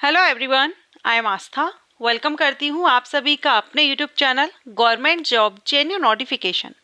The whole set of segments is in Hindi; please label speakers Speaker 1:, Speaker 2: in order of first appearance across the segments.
Speaker 1: Hello everyone, I am Aastha. Welcome करती हूँ आप सभी का अपने YouTube channel government job जेन्यू notification.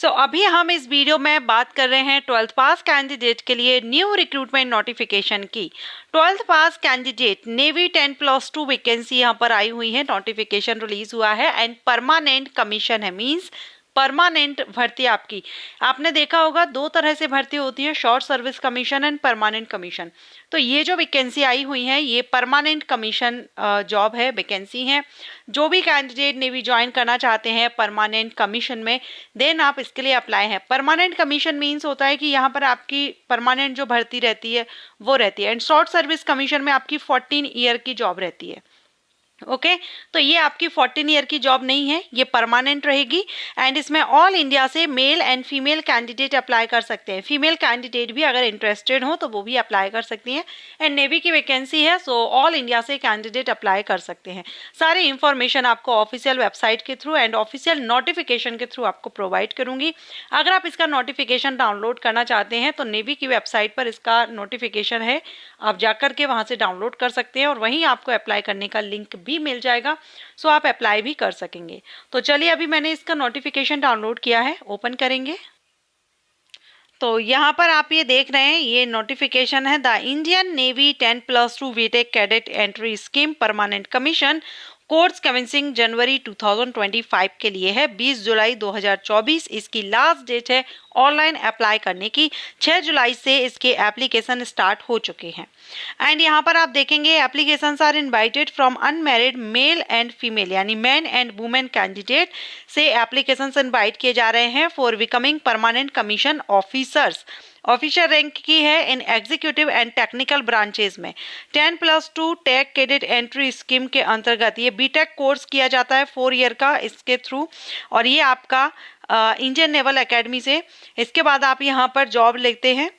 Speaker 1: अभी हम इस वीडियो में बात कर रहे हैं 12th पास कैंडिडेट के लिए न्यू रिक्रूटमेंट नोटिफिकेशन की। 12th पास कैंडिडेट नेवी 10+2 वैकेंसी यहाँ पर आई हुई है, नोटिफिकेशन रिलीज हुआ है एंड परमानेंट कमीशन है, मींस परमानेंट भर्ती आपकी। आपने देखा होगा दो तरह से भर्ती होती है, short service commission and permanent commission. तो ये जो वैकेंसी आई हुई है ये परमानेंट कमीशन जॉब है, वैकेंसी है। जो भी कैंडिडेट नेवी ज्वाइन करना चाहते हैं परमानेंट कमीशन में, देन आप इसके लिए अप्लाई है। परमानेंट कमीशन मीन्स होता है कि यहाँ पर आपकी परमानेंट जो भर्ती रहती है वो रहती है, एंड शॉर्ट सर्विस कमीशन में आपकी 14 ईयर की जॉब रहती है। ओके तो ये आपकी 14 ईयर की जॉब नहीं है, ये परमानेंट रहेगी एंड इसमें ऑल इंडिया से mail and female candidate apply कर सकते हैं। फीमेल कैंडिडेट भी अगर इंटरेस्टेड हो तो वो भी अप्लाई कर सकती हैं एंड नेवी की वैकेंसी है, सो ऑल इंडिया से कैंडिडेट अप्लाई कर सकते हैं। सारी इंफॉर्मेशन आपको ऑफिशियल वेबसाइट के थ्रू एंड ऑफिशियल नोटिफिकेशन के थ्रू आपको प्रोवाइड करूंगी। अगर आप इसका नोटिफिकेशन डाउनलोड करना चाहते हैं तो नेवी की वेबसाइट पर इसका नोटिफिकेशन है, आप जाकर के वहां से डाउनलोड कर सकते हैं और वहीं आपको अप्लाई करने का लिंक भी मिल जाएगा, सो आप अप्लाई भी कर सकेंगे। तो चलिए अभी मैंने इसका नोटिफिकेशन डाउनलोड किया है, ओपन करेंगे। तो यहाँ पर आप ये देख रहे हैं, ये नोटिफिकेशन है the Indian Navy 10+2 BTech cadet entry scheme permanent commission, course commencing January 2025 के लिए है। 20 जुलाई 2024 इसकी लास्ट डेट है ऑनलाइन अप्लाई करने की। 6 जुलाई से इसके एप्लीकेशन स्टार्ट हो चुके हैं एंड यहाँ पर आप देखेंगे applications are invited from unmarried male and female, यानी मैन एंड वुमेन कैंडिडेट से एप्लीकेशंस इनवाइट किए जा रहे हैं for becoming permanent commission officers. Officer rank की है in executive and technical branches में। 10+2 टेक कैडेट एंट्री स्कीम के अंतर्गत ये बीटेक कोर्स किया जाता है 4 ईयर का इसके थ्रू, और ये आपका इंडियन नेवल एकेडमी से। इसके बाद आप यहाँ पर जॉब लेते हैं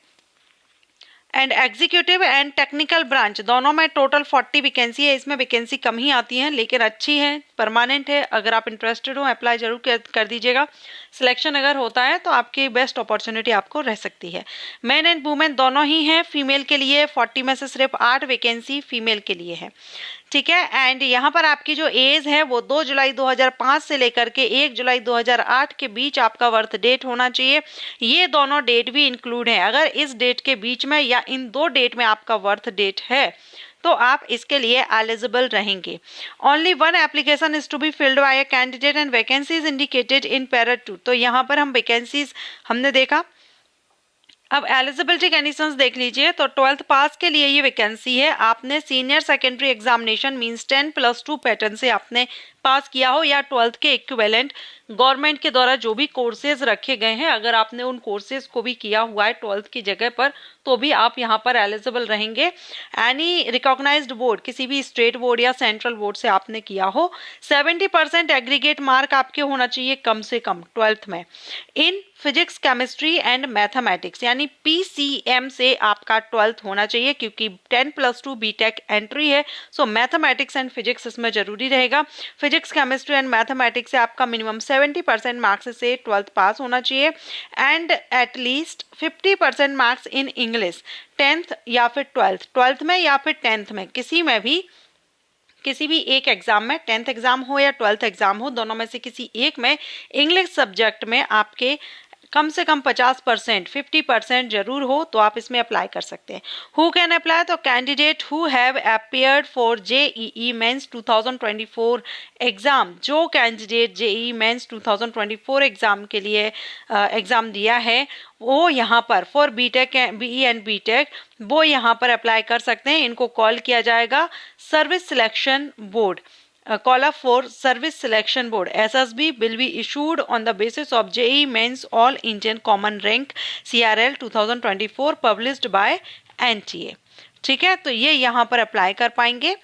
Speaker 1: and executive and technical branch दोनों में टोटल 40 वैकेंसी है। इसमें वैकेंसी कम ही आती हैं लेकिन अच्छी है, परमानेंट है। अगर आप इंटरेस्टेड हो अप्लाई जरूर कर दीजिएगा। सिलेक्शन अगर होता है तो आपकी बेस्ट अपॉर्चुनिटी आपको रह सकती है। मैन एंड वुमेन दोनों ही हैं। फीमेल के लिए 40 में से सिर्फ 8 वैकेंसी फीमेल के लिए है, ठीक है। एंड यहाँ पर आपकी जो एज है वो 2 जुलाई 2005 से लेकर के 1 जुलाई 2008 के बीच आपका बर्थ डेट होना चाहिए। ये दोनों डेट भी इंक्लूड है। अगर इस डेट के बीच में या इन दो डेट में आपका बर्थ डेट है तो आप इसके लिए एलिजिबल रहेंगे। Only one application is to be filled by a candidate and vacancies indicated in para 2। तो यहाँ पर हम वैकेंसीज हमने देखा। अब एलिजिबिलिटी कंडीशंस देख लीजिए। तो 12th पास के लिए ये वैकेंसी है। आपने senior secondary examination means 10+2 pattern से आपने पास किया हो या 12th के इक्विवेलेंट गवर्नमेंट के द्वारा जो भी कोर्सेज रखे गए हैं, अगर आपने उन कोर्सेज को भी किया हुआ है 12th की जगह पर तो भी आप यहाँ पर एलिजिबल रहेंगे। एनी रिकॉग्नाइज्ड बोर्ड, किसी भी स्टेट बोर्ड या सेंट्रल बोर्ड से आपने किया हो। 70% एग्रीगेट मार्क आपके होना चाहिए कम से कम 12th में in physics chemistry and mathematics, यानी PCM से आपका 12th होना चाहिए क्योंकि 10+2 बीटेक एंट्री है। सो मैथमेटिक्स एंड फिजिक्स इसमें जरूरी रहेगा। फिजिक्स केमिस्ट्री एंड मैथमेटिक्स से आपका मिनिमम 70% मार्क्स से 12th पास होना चाहिए and at least 50% marks in English 10th या फिर 12th में या फिर 10th में, किसी भी एक एग्जाम में, 10th एग्जाम हो या 12th एग्जाम हो, दोनों में से किसी एक में इंग्लिश सब्जेक्ट में आपके कम से कम 50%, 50% जरूर हो तो आप इसमें अप्लाई कर सकते हैं। Who can apply? तो candidate who have appeared for JEE Mains 2024 exam, जो कैंडिडेट JEE मेंस 2024 एग्जाम के लिए एग्जाम दिया है वो यहाँ पर for BTech BE and BTech वो यहाँ पर अप्लाई कर सकते हैं। इनको कॉल किया जाएगा service selection board. Call up for Service Selection Board SSB will be issued on the basis of JEE Mains All Indian Common Rank CRL 2024 published by NTA। ठीक है, तो ये यहाँ पर अप्लाई कर पाएंगे।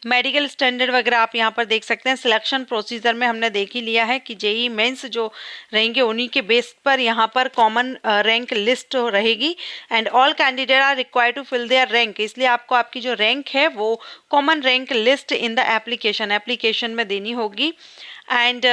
Speaker 1: मेडिकल स्टैंडर्ड वगैरह आप यहाँ पर देख सकते हैं। सिलेक्शन प्रोसीजर में हमने देख ही लिया है कि JEE मेंस जो रहेंगे उन्हीं के बेस पर यहाँ पर कॉमन रैंक लिस्ट रहेगी and all candidate are required to fill their rank. इसलिए आपको आपकी जो रैंक है वो common rank list in the application में देनी होगी and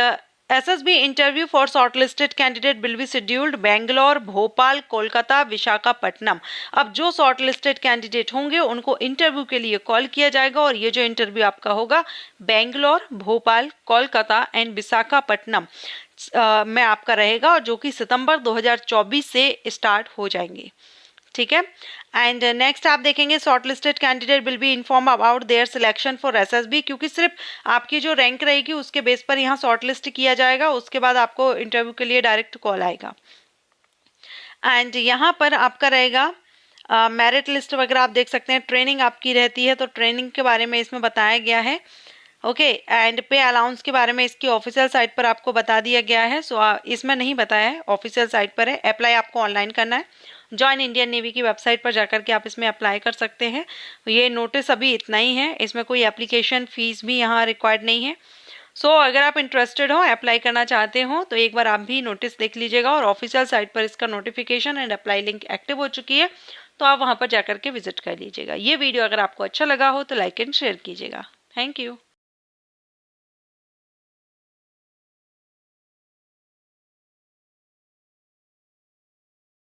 Speaker 1: SSB interview for shortlisted candidate will be scheduled Bangalore, Bhopal, Kolkata, Visakhapatnam. अब जो शॉर्टलिस्टेड कैंडिडेट होंगे उनको इंटरव्यू के लिए कॉल किया जाएगा और ये जो इंटरव्यू आपका होगा बेंगलोर, भोपाल, कोलकाता एंड विशाखापट्टनम में आपका रहेगा, और जो कि सितंबर 2024 से स्टार्ट हो जाएंगे। ठीक है। एंड नेक्स्ट आप देखेंगे shortlisted candidate will be inform about their selection for SSB, क्योंकि सिर्फ आपकी जो रैंक रहेगी उसके बेस पर यहाँ शॉर्टलिस्ट किया जाएगा, उसके बाद आपको इंटरव्यू के लिए डायरेक्ट कॉल आएगा। एंड यहाँ पर आपका रहेगा मेरिट लिस्ट वगैरह आप देख सकते हैं। ट्रेनिंग आपकी रहती है, तो ट्रेनिंग के बारे में इसमें बताया गया है। ओके। एंड पे अलाउंस के बारे में इसकी ऑफिशियल साइट पर आपको बता दिया गया है। सो इसमें नहीं बताया है, ऑफिशियल साइट पर है। अप्लाई आपको ऑनलाइन करना है। जॉइन इंडियन नेवी की वेबसाइट पर जाकर के आप इसमें अप्लाई कर सकते हैं। ये नोटिस अभी इतना ही है, इसमें कोई एप्लीकेशन फीस भी यहाँ रिक्वायर्ड नहीं है। सो अगर आप इंटरेस्टेड हो, अप्लाई करना चाहते हो, तो एक बार आप भी नोटिस देख लीजिएगा, और ऑफिशियल साइट पर इसका notification and apply link active हो चुकी है, तो आप वहाँ पर जाकर के विजिट कर लीजिएगा। ये वीडियो अगर आपको अच्छा लगा हो तो लाइक एंड शेयर कीजिएगा। Thank you.